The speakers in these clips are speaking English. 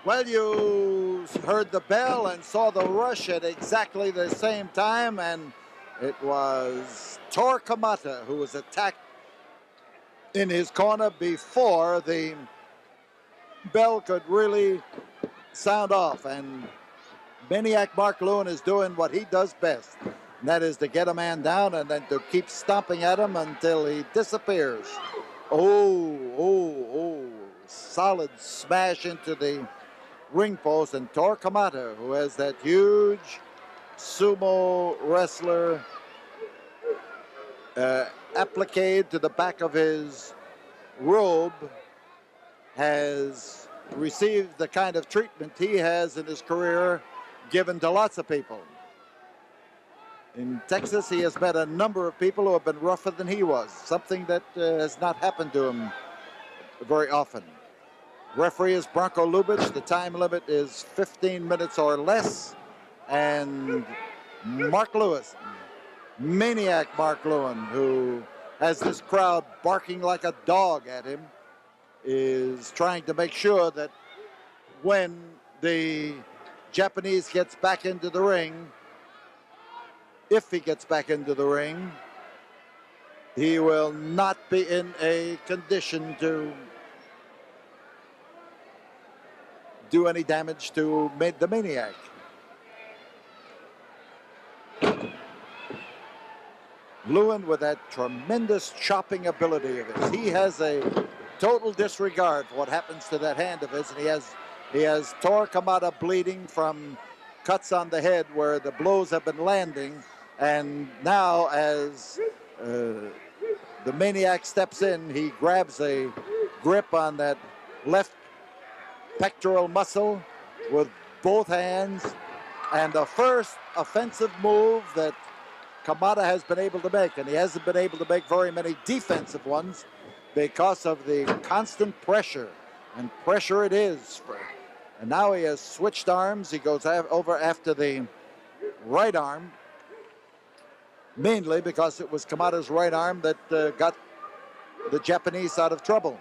Well, you heard the bell and saw the rush at exactly the same time, and it was Tor Kamata who was attacked in his corner before the bell could really sound off. And Maniac Mark Lewin is doing what he does best, and that is to get a man down and then to keep stomping at him until he disappears. Oh, solid smash into the ring post, and Tor Kamata, who has that huge sumo wrestler applique to the back of his robe, has received the kind of treatment he has in his career given to lots of people. In Texas, he has met a number of people who have been rougher than he was, something that has not happened to him very often. Referee is Bronco Lubitsch. The time limit is 15 minutes or less. And Mark Lewis, Maniac Mark Lewin, who has this crowd barking like a dog at him, is trying to make sure that when the Japanese gets back into the ring, if he gets back into the ring, he will not be in a condition to do any damage to the Maniac. Lewin, with that tremendous chopping ability of his, he has a total disregard for what happens to that hand of his, and he has Tor Kamata bleeding from cuts on the head where the blows have been landing, and now as the Maniac steps in, he grabs a grip on that left pectoral muscle with both hands, and the first offensive move that Kamata has been able to make, and he hasn't been able to make very many defensive ones because of the constant pressure, and pressure it is. And now he has switched arms. He goes over after the right arm, mainly because it was Kamata's right arm that got the Japanese out of trouble.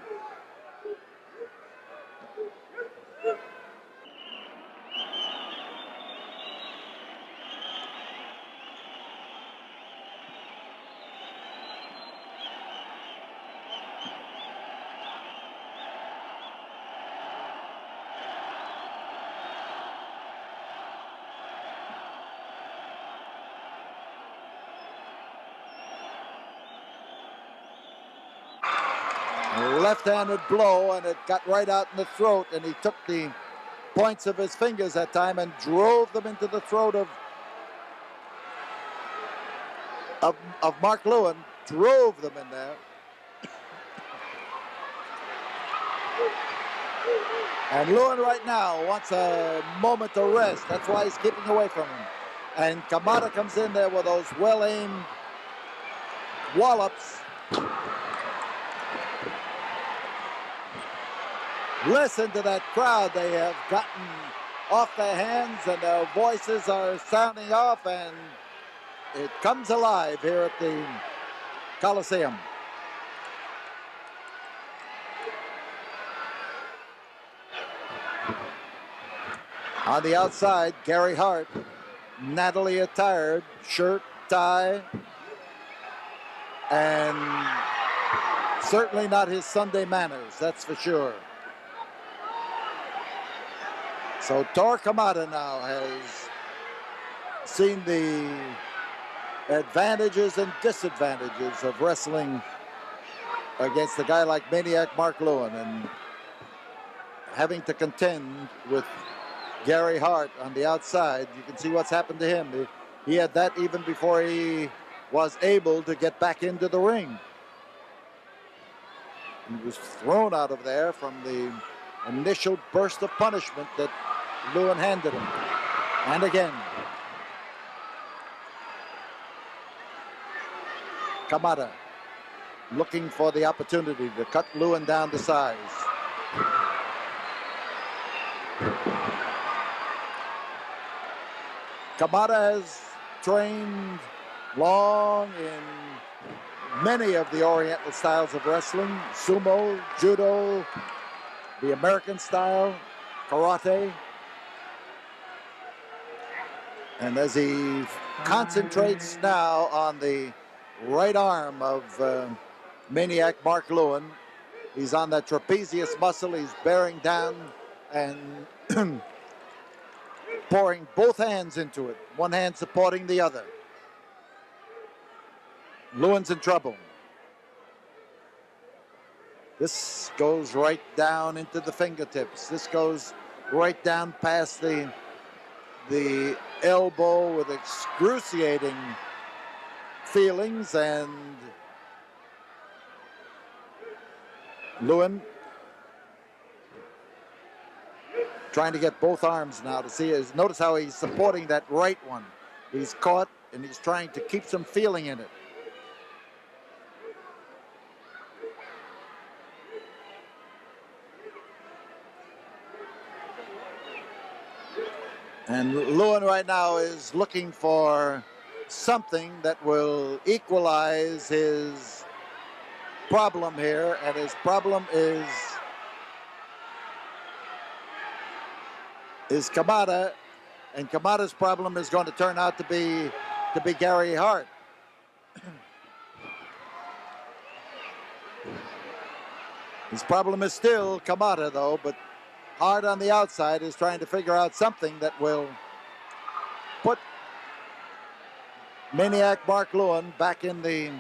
Left-handed blow, and it got right out in the throat, and he took the points of his fingers that time and drove them into the throat of Mark Lewin, drove them in there. And Lewin right now wants a moment to rest. That's why he's keeping away from him. And Kamata comes in there with those well-aimed wallops. Listen to that crowd. They have gotten off their hands and their voices are sounding off, and it comes alive here at the Coliseum. On the outside, Gary Hart, nattily attired, shirt, tie, and certainly not his Sunday manners, that's for sure. So Tor Kamata now has seen the advantages and disadvantages of wrestling against a guy like Maniac Mark Lewin, and having to contend with Gary Hart on the outside. You can see what's happened to him. He had that even before he was able to get back into the ring. He was thrown out of there from the initial burst of punishment that Lewin handed him. And again, Kamata looking for the opportunity to cut Lewin down to size. Kamata has trained long in many of the Oriental styles of wrestling, sumo, judo, the American style. karate. And as he concentrates now on the right arm of Maniac Mark Lewin, he's on that trapezius muscle. He's bearing down and pouring both hands into it, one hand supporting the other. Lewin's in trouble. This goes right down into the fingertips. This goes right down past the elbow with excruciating feelings, and Lewin trying to get both arms now to see. Notice how he's supporting that right one. He's caught and he's trying to keep some feeling in it. And Lewin right now is looking for something that will equalize his problem here, and his problem is Kamata, and Kamata's problem is going to turn out to be Gary Hart. His problem is still Kamata, though, but Hart on the outside is trying to figure out something that will put Maniac Mark Lewin back in the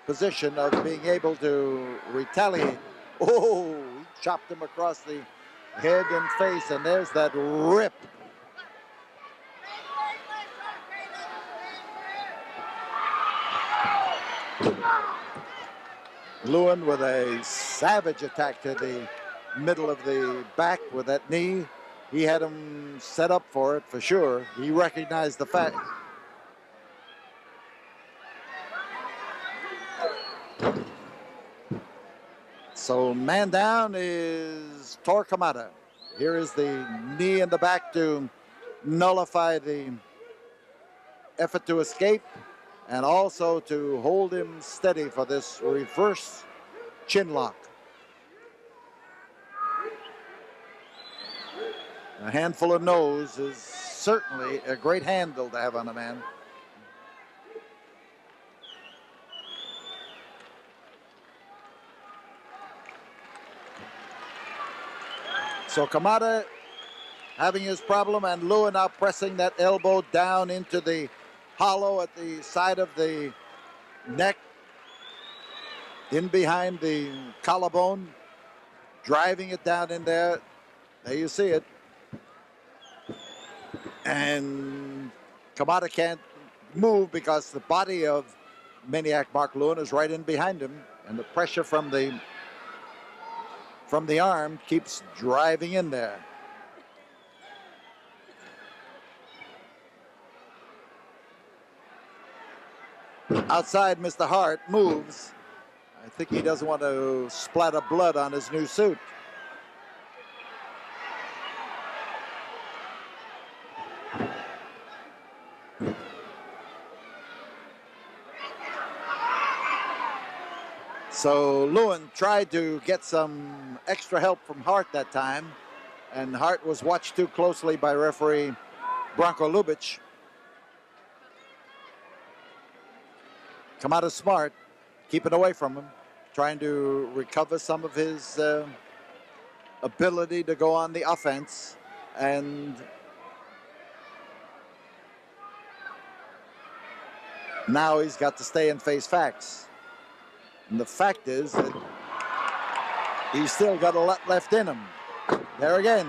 position of being able to retaliate. Oh, he chopped him across the head and face, and there's that rip. Lewin with a savage attack to the middle of the back with that knee. He had him set up for it for sure. He recognized the fact. So man down is Tor Kamata. Here is the knee in the back to nullify the effort to escape, and also to hold him steady for this reverse chin lock. A handful of nose is certainly a great handle to have on a man. So Kamata having his problem, and Lewin now pressing that elbow down into the hollow at the side of the neck, in behind the collarbone, driving it down in there. There you see it. And Kamata can't move because the body of Maniac Mark Lewin is right in behind him, and the pressure from the arm keeps driving in there. Outside, Mr. Hart moves. I think he doesn't want to splatter blood on his new suit. So Lewin tried to get some extra help from Hart that time, and Hart was watched too closely by referee Branko Lubitsch. Kamata's smart, keeping away from him, trying to recover some of his ability to go on the offense, and now he's got to stay and face facts. And the fact is that he's still got a lot left in him. There again,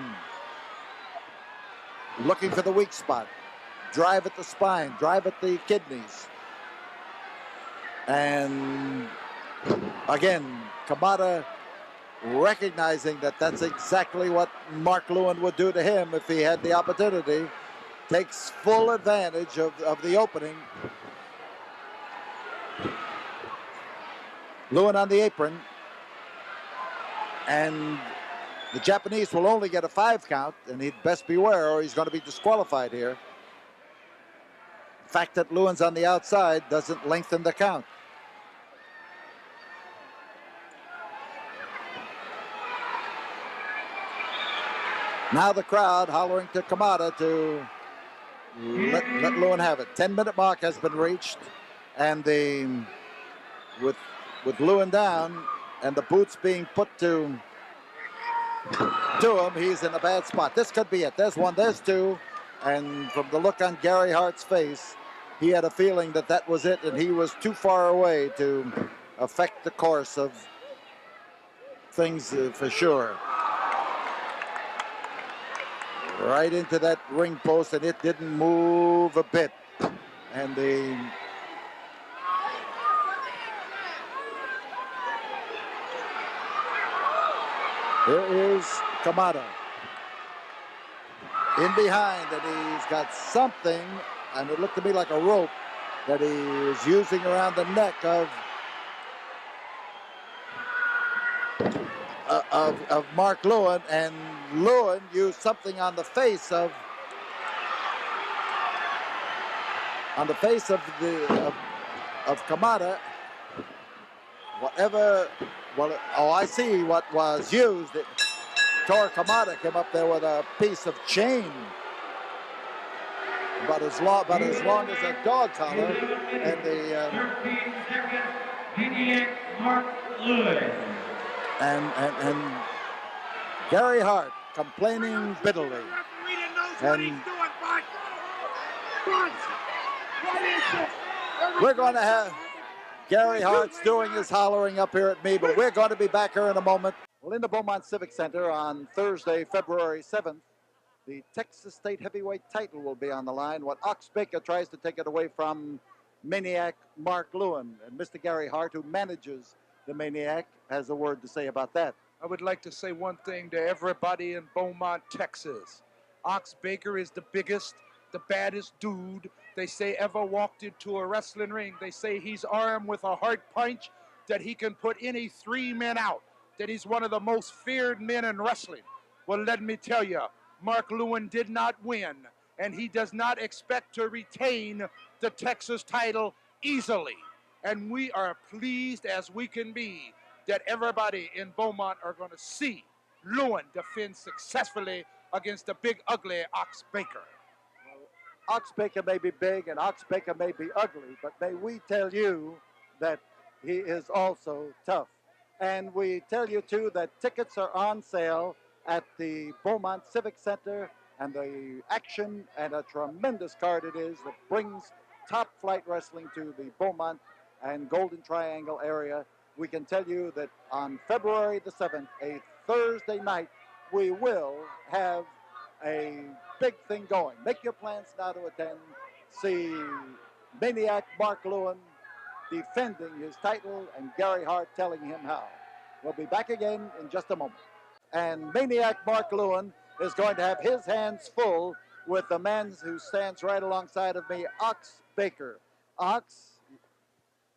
looking for the weak spot. Drive at the spine, drive at the kidneys. And again, Kamata recognizing that that's exactly what Mark Lewin would do to him if he had the opportunity, takes full advantage of the opening. Lewin on the apron, and the Japanese will only get a 5 count, and he'd best beware or he's going to be disqualified here. The fact that Lewin's on the outside doesn't lengthen the count. Now the crowd hollering to Kamata to let Lewin have it. 10-minute mark has been reached, and with Lewin down and the boots being put to him, he's in a bad spot. This could be it. There's one, there's two, and from the look on Gary Hart's face, he had a feeling that that was it, and he was too far away to affect the course of things for sure. Right into that ring post, and it didn't move a bit. And here is Kamata in behind, and he's got something, and it looked to me like a rope that he is using around the neck of Mark Lewin, and Lewin used something on the face of Kamata. Whatever. Well, I see what was used. Tor Kamata came up there with a piece of chain about as long as a dog collar, and and Gary Hart complaining bitterly. And we're going to have Gary Hart's doing his hollering up here at me, but we're going to be back here in a moment. Well, in the Beaumont Civic Center on Thursday, February 7th, the Texas State Heavyweight title will be on the line. What Ox Baker tries to take it away from Maniac Mark Lewin. And Mr. Gary Hart, who manages the Maniac, has a word to say about that. I would like to say one thing to everybody in Beaumont, Texas. Ox Baker is the biggest, the baddest dude they say ever walked into a wrestling ring. They say he's armed with a hard punch that he can put any 3 men out, that he's one of the most feared men in wrestling. Well, let me tell you, Mark Lewin did not win, and he does not expect to retain the Texas title easily. And we are pleased as we can be that everybody in Beaumont are going to see Lewin defend successfully against the big, ugly Ox Baker. Ox Baker may be big and Ox Baker may be ugly, but may we tell you that he is also tough. And we tell you, too, that tickets are on sale at the Beaumont Civic Center, and the action and a tremendous card it is that brings top-flight wrestling to the Beaumont and Golden Triangle area. We can tell you that on February the 7th, a Thursday night, we will have a big thing going. Make your plans now to attend. See Maniac Mark Lewin defending his title and Gary Hart telling him how. We'll be back again in just a moment. And Maniac Mark Lewin is going to have his hands full with the man who stands right alongside of me, Ox Baker. Ox?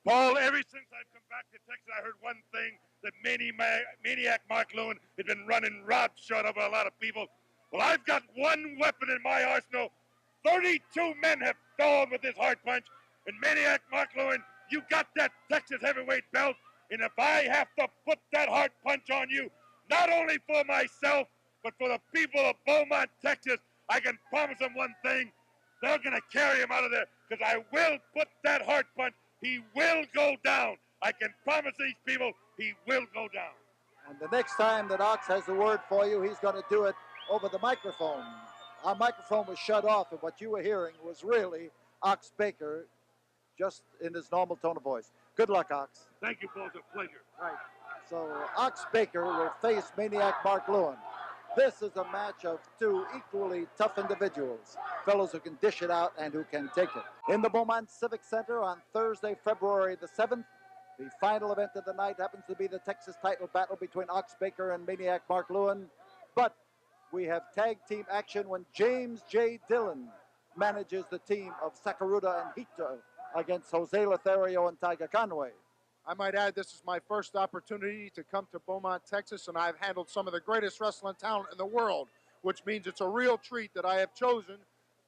Paul, ever since I've come back to Texas, I heard one thing, that Maniac Mark Lewin had been running roughshod over a lot of people. Well, I've got one weapon in my arsenal. 32 men have fallen with this hard punch. And Maniac Mark Lewin, you got that Texas heavyweight belt. And if I have to put that hard punch on you, not only for myself, but for the people of Beaumont, Texas, I can promise them one thing. They're going to carry him out of there, because I will put that hard punch. He will go down. I can promise these people he will go down. And the next time that Ox has a word for you, he's going to do it over the microphone. Our microphone was shut off, and what you were hearing was really Ox Baker, just in his normal tone of voice. Good luck, Ox. Thank you, Paul. It's a pleasure. Right. So Ox Baker will face Maniac Mark Lewin. This is a match of two equally tough individuals, fellows who can dish it out and who can take it. In the Beaumont Civic Center on Thursday, February the 7th, the final event of the night happens to be the Texas title battle between Ox Baker and Maniac Mark Lewin. But we have tag team action when James J. Dillon manages the team of Sakaruda and Hito against Jose Lothario and Tiger Conway. I might add, this is my first opportunity to come to Beaumont, Texas, and I've handled some of the greatest wrestling talent in the world, which means it's a real treat that I have chosen,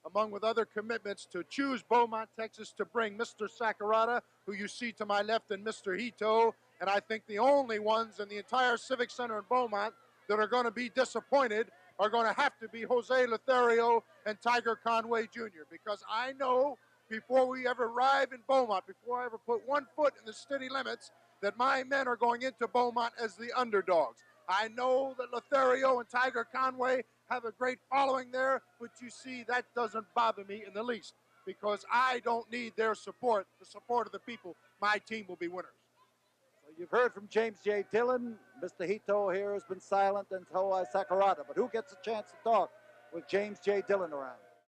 among with other commitments, to choose Beaumont, Texas to bring Mr. Sakurada, who you see to my left, and Mr. Hito, and I think the only ones in the entire Civic Center in Beaumont that are going to be disappointed are going to have to be Jose Lothario and Tiger Conway Jr. because I know before we ever arrive in Beaumont, before I ever put one foot in the city limits, that my men are going into Beaumont as the underdogs. I know that Lothario and Tiger Conway have a great following there, but you see, that doesn't bother me in the least because I don't need their support, the support of the people. My team will be winners. So you've heard from James J. Dillon. Mr. Hito here has been silent until Sakurada. But who gets a chance to talk with James J. Dillon around?